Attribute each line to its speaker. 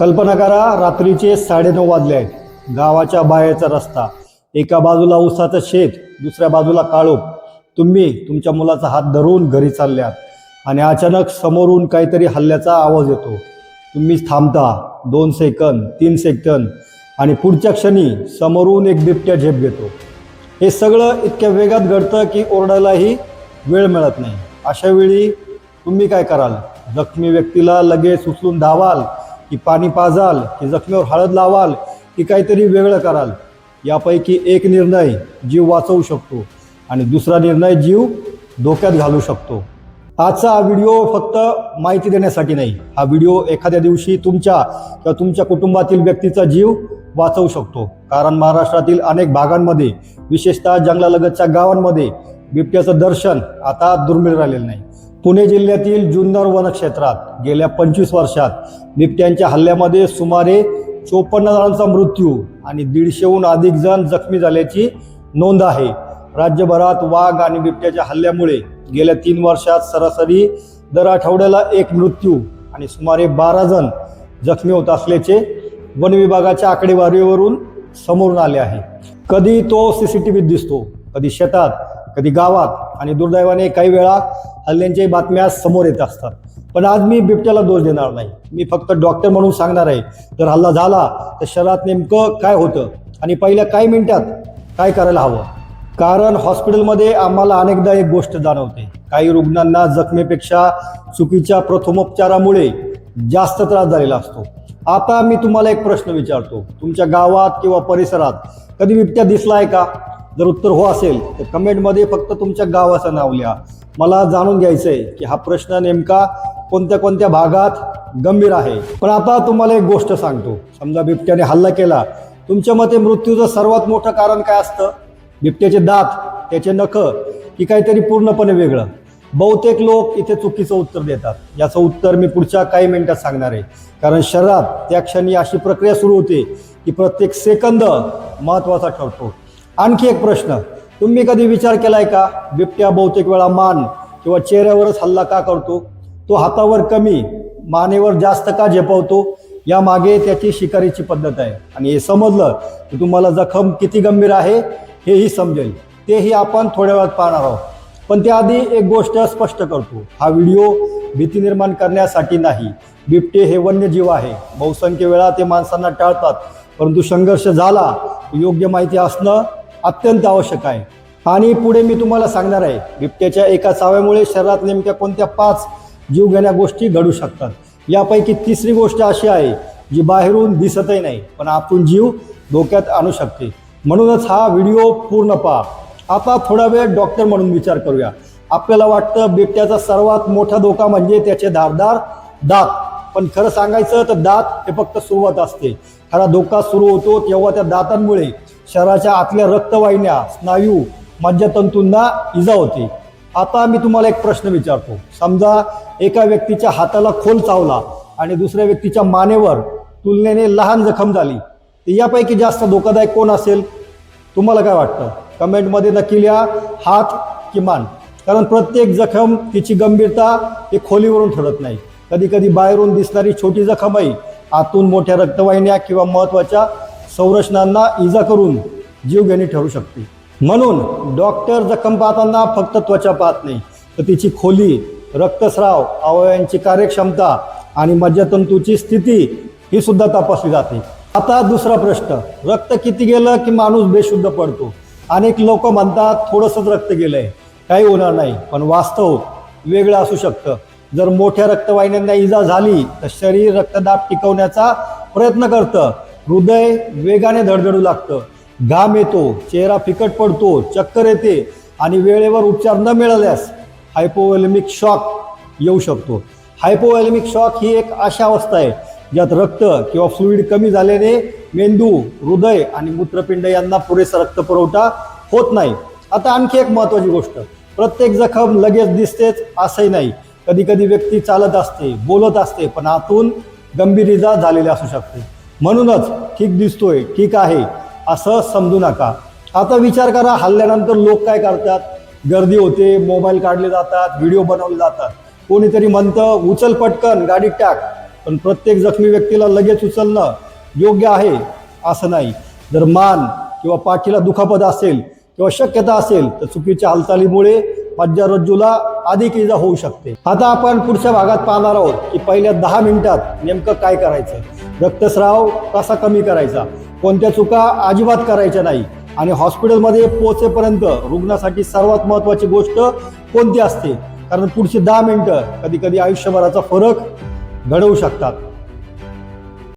Speaker 1: कल्पना करा, रात्रीचे 9:30 वाजले आहेत. गावाच्या बाहेरचा रस्ता, एका बाजूला ऊसाचं शेत, दुसऱ्या बाजूला काळोख. तुम्ही तुमच्या मुलाचा हात धरून घरी चालल्यात आणि अचानक समोरून काहीतरी हल्ल्याचा आवाज येतो. तुम्ही थांबता. 2 सेकंद, 3 सेकंद आणि पुढच्या क्षणी समोरून एक बिबट्या झेप घेतो. हे सगळं इतक्या वेगात घडतं की ओरडायलाही वेळ मिळत नाही. अशा वेळी तुम्ही काय कराल? जखमी व्यक्तीला लगेच उचलून धावाल, की पाणी पाजाल, की जखमीवर हळद लावाल, की काहीतरी वेगळं कराल? यापैकी एक निर्णय जीव वाचवू शकतो आणि दुसरा निर्णय जीव धोक्यात घालू शकतो. आजचा हा व्हिडिओ फक्त माहिती देण्यासाठी नाही. हा व्हिडिओ एखाद्या दिवशी तुमच्या किंवा तुमच्या कुटुंबातील व्यक्तीचा जीव वाचवू शकतो. कारण महाराष्ट्रातील अनेक भागांमध्ये, विशेषतः जंगलालगतच्या गावांमध्ये बिबट्याचं दर्शन आता दुर्मिळ राहिलेलं नाही. पुणे जिल्ह्यातील जुन्नर वनक्षेत्रात गेल्या 25 वर्षात बिबट्यांच्या हल्ल्यामध्ये सुमारे 54 जणांचा मृत्यू आणि 150हून अधिक जण जखमी झाल्याची नोंद आहे. राज्यभरात वाघ आणि बिबट्याच्या हल्ल्यामुळे गेल्या 3 वर्षात सरासरी दर आठवड्याला एक मृत्यू आणि सुमारे 12 जण जखमी होत असल्याचे वन विभागाच्या आकडेवारीवरून समोरून आले आहे. कधी तो CCTVत दिसतो, कधी शेतात, कधी गावात आणि दुर्दैवाने काही वेळा हल्ल्यांच्या बातम्या समोर येत असतात. पण आज मी बिबट्याला दोष देणार नाही. मी फक्त डॉक्टर म्हणून सांगणार आहे, जर हल्ला झाला तर शहरात नेमकं काय होतं आणि पहिल्या काही मिनिटात काय करायला हवं. कारण हॉस्पिटलमध्ये आम्हाला अनेकदा एक गोष्ट जाणवते, काही रुग्णांना जखमेपेक्षा चुकीच्या प्रथमोपचारामुळे जास्त त्रास झालेला असतो. आता मी तुम्हाला एक प्रश्न विचारतो, तुमच्या गावात किंवा परिसरात कधी बिबट्या दिसला आहे का? जर उत्तर हो असेल तर कमेंटमध्ये फक्त तुमच्या गावाचं नाव लिहा. मला जाणून घ्यायचं आहे की हा प्रश्न नेमका कोणत्या कोणत्या भागात गंभीर आहे. पण आता तुम्हाला एक गोष्ट सांगतो, समजा बिबट्याने हल्ला केला, तुमच्या मते मृत्यूचं सर्वात मोठं कारण काय असतं? बिबट्याचे दात, त्याचे नखं, की काहीतरी पूर्णपणे वेगळं? बहुतेक लोक इथे चुकीचं उत्तर देतात. याचं उत्तर मी पुढच्या काही मिनिटात सांगणार आहे. कारण शहरात त्या क्षणी अशी प्रक्रिया सुरू होते की प्रत्येक सेकंद महत्त्वाचा ठरतो. आणखी एक प्रश्न, तुम्ही कधी विचार केलाय का, बिबट्या बहुतेक वेळा मान किंवा चेहऱ्यावरच हल्ला का करतो? तो हातावर कमी, मानेवर जास्त का झेपवतो? यामागे त्याची शिकारीची पद्धत आहे. आणि हे समजलं की तुम्हाला जखम किती गंभीर आहे हेही समजेल. तेही आपण थोड्या वेळात पाहणार आहोत. पण त्याआधी एक गोष्ट स्पष्ट करतो, हा व्हिडिओ भीती निर्माण करण्यासाठी नाही. बिबटे हे वन्यजीव आहे. बहुसंख्य वेळा ते माणसांना टाळतात, परंतु संघर्ष झाला योग्य माहिती असणं अत्यंत आवश्यक आहे. आणि पुढे मी तुम्हाला सांगणार आहे, बिबट्याच्या एका चाव्यामुळे शहरात नेमक्या कोणत्या 5 जीवघेण्या गोष्टी घडू शकतात. यापैकी तिसरी गोष्ट अशी आहे जी बाहेरून दिसतही नाही, पण आतून जीव धोक्यात आणू शकते. म्हणूनच हा व्हिडिओ पूर्ण पहा. आता थोडा वेळ डॉक्टर म्हणून विचार करूया. आपल्याला वाटतं बिबट्याचा सर्वात मोठा धोका म्हणजे त्याचे धारदार दात. पण खरं सांगायचं तर दात हे फक्त सुरुवात असते. खरा धोका सुरू होतो तेव्हा त्या दातांमुळे शरीराच्या आतल्या रक्तवाहिन्या, स्नायू, मज्जातंतूंना इजा होते. आता मी तुम्हाला एक प्रश्न विचारतो, समजा एका व्यक्तीच्या हाताला खोल चावला आणि दुसऱ्या व्यक्तीच्या मानेवर तुलनेने लहान जखम झाली, तर यापैकी जास्त धोकादायक कोण असेल? तुम्हाला काय वाटतं? कमेंटमध्ये नक्की लिहा, हात की मान. कारण प्रत्येक जखम, तिची गंभीरता हे खोलीवरून ठरत नाही. कधी कधी बाहेरून दिसणारी छोटी जखमही आतून मोठ्या रक्तवाहिन्या किंवा महत्त्वाच्या संरचनांना इजा करून जीवघेणी ठरू शकते. म्हणून डॉक्टर जखम पाहताना फक्त त्वचा पाहत नाही, तर तिची खोली, रक्तस्राव, अवयवांची कार्यक्षमता आणि मज्जातंतूची स्थिती ही सुद्धा तपासली जाते. आता दुसरा प्रश्न, रक्त किती गेलं की माणूस बेशुद्ध पडतो? अनेक लोक म्हणतात थोडंसंच रक्त गेलंय, काही होणार नाही. पण वास्तव वेगळं असू शकतं. जर मोठ्या रक्तवाहिन्यांना इजा झाली तर शरीर रक्तदाब टिकवण्याचा प्रयत्न करतं, हृदय वेगाने धडधडू लागतं, घाम येतो, चेहरा फिकट पडतो, चक्कर येते आणि वेळेवर उपचार न मिळाल्यास हायपोव्हॉलेमिक शॉक येऊ शकतो. हायपोव्हॉलेमिक शॉक ही एक अशा अवस्था आहे ज्यात रक्त किंवा फ्लुइड कमी झाल्याने मेंदू, हृदय आणि मूत्रपिंड यांना पुरेसा रक्तपुरवठा होत नाही. आता आणखी एक महत्त्वाची गोष्ट, प्रत्येक जखम लगेच दिसतेच असंही नाही. कधी कधी व्यक्ती चालत असते, बोलत असते, पण आतून गंभीर इजा झालेली असू शकते. म्हणूनच ठीक दिसतोय, ठीक आहे असं समजू नका. आता विचार करा, हल्ल्यानंतर लोक काय करतात? गर्दी होते, मोबाईल काढले जातात, व्हिडिओ बनवले जातात. कोणीतरी म्हणतं उचल पटकन, गाडीत टाक. पण प्रत्येक जखमी व्यक्तीला लगेच उचलणं योग्य आहे असं नाही. जर मान किंवा पाठीला दुखापत असेल किंवा शक्यता असेल तर चुकीच्या हालचालीमुळे मज्जारज्जूला अधिक इजा होऊ शकते. आता आपण पुढच्या भागात पाहणार आहोत की पहिल्या 10 मिनिटात नेमकं काय करायचं, रक्तस्राव कसा कमी करायचा, कोणत्या चुका अजिबात करायच्या नाही आणि हॉस्पिटलमध्ये पोहोचेपर्यंत रुग्णासाठी सर्वात महत्त्वाची गोष्ट कोणती असते, कारण पुढची 10 मिनिटं कधी कधी आयुष्यभराचा फरक घडवू शकतात.